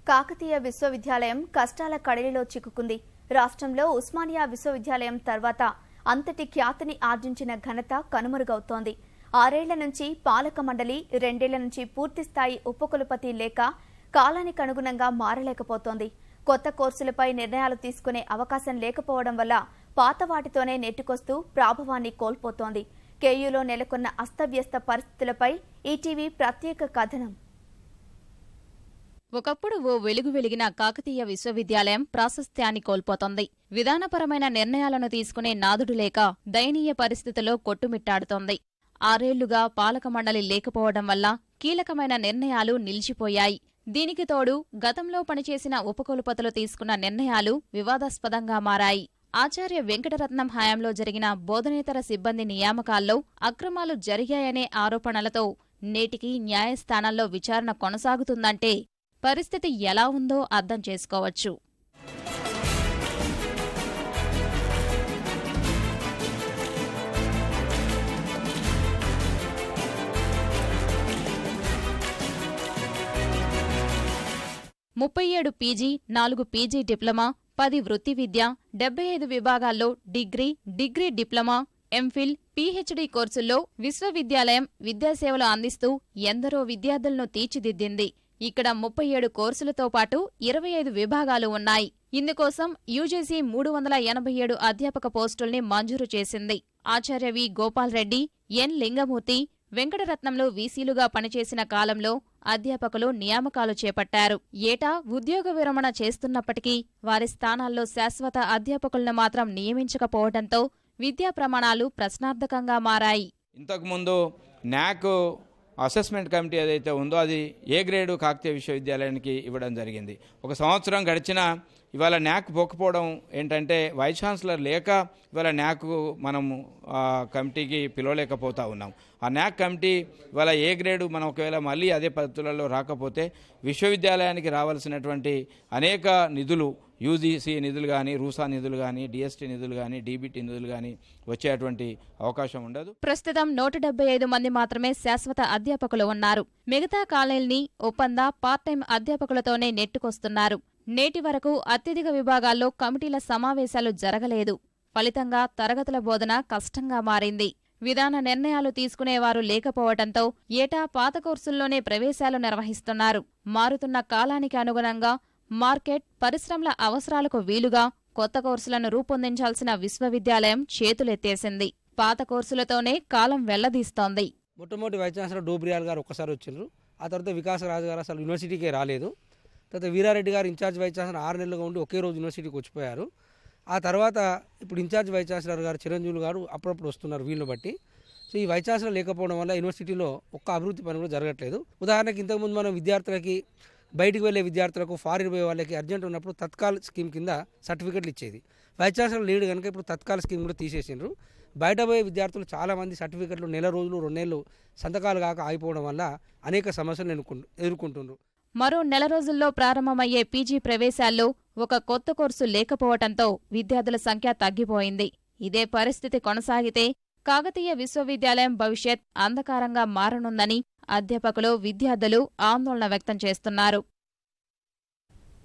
కాకతీయ విశ్వవిద్యాలయం కష్టాల కడలిలో చిక్కుకుంది. రాష్ట్రంలో ఉస్మానియా విశ్వవిద్యాలయం తర్వాత అంతటి ఖ్యాతిని ఆర్జించిన ఘనత కనుమరుగవుతోంది. 6 ఏళ్ల నుంచి పాలక మండలి, 2 ఏళ్ల నుంచి పూర్తిస్థాయి ఉపకులపతి లేక కాలానికి అనుగుణంగా మారలేకపోతోంది. కొత్త కోర్సులపై నిర్ణయాలు తీసుకునే అవకాశం లేకపోవడం వల్ల పాత వాటితోనే నెట్టుకొస్తూ ప్రాభవాన్ని కోల్పోతోంది. కేయూలో నెలకొన్న అస్తవ్యస్త పరిస్థితులపై ఈటీవీ ప్రత్యేక కథనం. ఒకప్పుడు ఓ వెలుగు వెలిగిన కాకతీయ విశ్వవిద్యాలయం ప్రాశస్త్యాన్ని కోల్పోతోంది. విధానపరమైన నిర్ణయాలను తీసుకునే నాదుడు లేక దయనీయ పరిస్థితిలో కొట్టుమిట్టాడుతోంది. 6 ఏళ్లుగా పాలక మండలి లేకపోవడం వల్ల కీలకమైన నిర్ణయాలు నిలిచిపోయాయి. దీనికి తోడు గతంలో పనిచేసిన ఉపకులపతులు తీసుకున్న నిర్ణయాలు వివాదాస్పదంగా మారాయి. ఆచార్య వెంకటరత్నం హయాంలో జరిగిన బోధనేతర సిబ్బంది నియామకాల్లో అక్రమాలు జరిగాయనే ఆరోపణలతో నేటికి న్యాయస్థానాల్లో విచారణ కొనసాగుతుందంటే పరిస్థితి ఎలా ఉందో అర్థం చేసుకోవచ్చు. ముప్పై 37 పీజీ, 4 పీజీ డిప్లొమా, 10 వృత్తి విద్య, 75 విభాగాల్లో డిగ్రీ డిప్లొమా, ఎంఫిల్, పీహెచ్డీ కోర్సుల్లో విశ్వవిద్యాలయం విద్యాసేవలు అందిస్తూ ఎందరో విద్యార్థులను తీర్చిదిద్దింది. ఇక్కడ 37 కోర్సులతో పాటు 25 విభాగాలు ఉన్నాయి. ఇందుకోసం యూజీసీ 387 అధ్యాపక పోస్టుల్ని మంజూరు చేసింది. ఆచార్య వి గోపాల్ రెడ్డి, ఎన్ లింగమూర్తి, వెంకటరత్నంలో వీసీలుగా పనిచేసిన కాలంలో అధ్యాపకులు నియామకాలు చేపట్టారు. ఏటా ఉద్యోగ విరమణ చేస్తున్నప్పటికీ వారి స్థానాల్లో శాశ్వత అధ్యాపకులను మాత్రం నియమించకపోవడంతో విద్యా ప్రమాణాలు ప్రశ్నార్థకంగా మారాయి. ఇంతకుముందు న్యాక్ అసెస్మెంట్ కమిటీ ఏదైతే ఉందో అది ఏ గ్రేడు కాకతీయ విశ్వవిద్యాలయానికి ఇవ్వడం జరిగింది. ఒక సంవత్సరం గడిచినా ఇవాళ న్యాక్ పోకపోవడం ఏంటంటే వైస్ ఛాన్సలర్ లేక ఇవాళ న్యాక్ మనము కమిటీకి పిలవలేకపోతా ఉన్నాం. ఆ న్యాక్ కమిటీ ఇవాళ ఏ గ్రేడు మనం ఒకవేళ మళ్ళీ అదే పద్ధతులలో రాకపోతే విశ్వవిద్యాలయానికి రావాల్సినటువంటి అనేక నిధులు, యూజీసీ నిధులు కానీ, రూసా నిధులు కానీ, డిఎస్టీ నిధులు కానీ, డీబీటీ నిధులు కానీ వచ్చేటువంటి అవకాశం ఉండదు. ప్రస్తుతం 175 మంది మాత్రమే శాశ్వత అధ్యాపకులు ఉన్నారు. మిగతా కాలేల్ని ఒప్పంద పార్ట్ టైం అధ్యాపకులతోనే నెట్టుకొస్తున్నారు. నేటి వరకు అత్యధిక విభాగాల్లో కమిటీల సమావేశాలు జరగలేదు. ఫలితంగా తరగతుల బోధన కష్టంగా మారింది. విధాన నిర్ణయాలు తీసుకునేవారు లేకపోవడంతో ఏటా పాత కోర్సుల్లోనే ప్రవేశాలు నిర్వహిస్తున్నారు. మారుతున్న కాలానికి అనుగుణంగా మార్కెట్, పరిశ్రమల అవసరాలకు వీలుగా కొత్త కోర్సులను రూపొందించాల్సిన విశ్వవిద్యాలయం చేతులెత్తేసింది. పాత కోర్సులతోనే కాలం వెళ్లదీస్తోంది. మొట్టమొదటి వైస్ ఛాన్సలర్ డోబ్రియాల్ గారు ఒక్కసారి వచ్చిండ్రు. ఆ తర్వాత వికాసరాజు గారు అసలు యూనివర్సిటీకే రాలేదు. తర్వాత వీరారెడ్డి గారు ఇన్ఛార్జ్ వైస్ ఛాన్సలర్ 6 నెలలుగా ఉండి ఒకే రోజు యూనివర్సిటీకి వచ్చిపోయారు. ఆ తర్వాత ఇప్పుడు ఇన్ఛార్జ్ వైస్ ఛాన్సలర్ గారు చిరంజీవులు గారు అప్పుడప్పుడు వస్తున్నారు వీళ్ళని బట్టి. సో ఈ వైస్ ఛాన్సలర్ లేకపోవడం వల్ల యూనివర్సిటీలో ఒక్క అభివృద్ధి పని కూడా జరగట్లేదు. ఉదాహరణకి ఇంతకుముందు మనం విద్యార్థులకి, బయటికి వెళ్లే విద్యార్థులకు, ఫారిన్ పోయే వాళ్ళకి అర్జెంట్ ఉన్నప్పుడు తత్కాల్ స్కీమ్ కింద సర్టిఫికెట్లు ఇచ్చేది. వైస్ ఛాన్సలర్ లేడు కనుక ఇప్పుడు తత్కాల్ స్కీమ్ కూడా తీసేసిండ్రు. బయట పోయే విద్యార్థులు చాలామంది సర్టిఫికెట్లు నెల రోజులు, 2 నెలలు సంతకాలు కాక ఆగిపోవడం వల్ల అనేక సమస్యలు ఎదుర్కొంటున్నారు. మరో నెల రోజుల్లో ప్రారంభమయ్యే పీజీ ప్రవేశాల్లో ఒక కొత్త కోర్సు లేకపోవడంతో విద్యార్థుల సంఖ్య తగ్గిపోయింది. ఇదే పరిస్థితి కొనసాగితే కాకతీయ విశ్వవిద్యాలయం భవిష్యత్ అంధకారంగా మారనుందని అధ్యాపకులు, విద్యార్థులు ఆందోళన వ్యక్తం చేస్తున్నారు.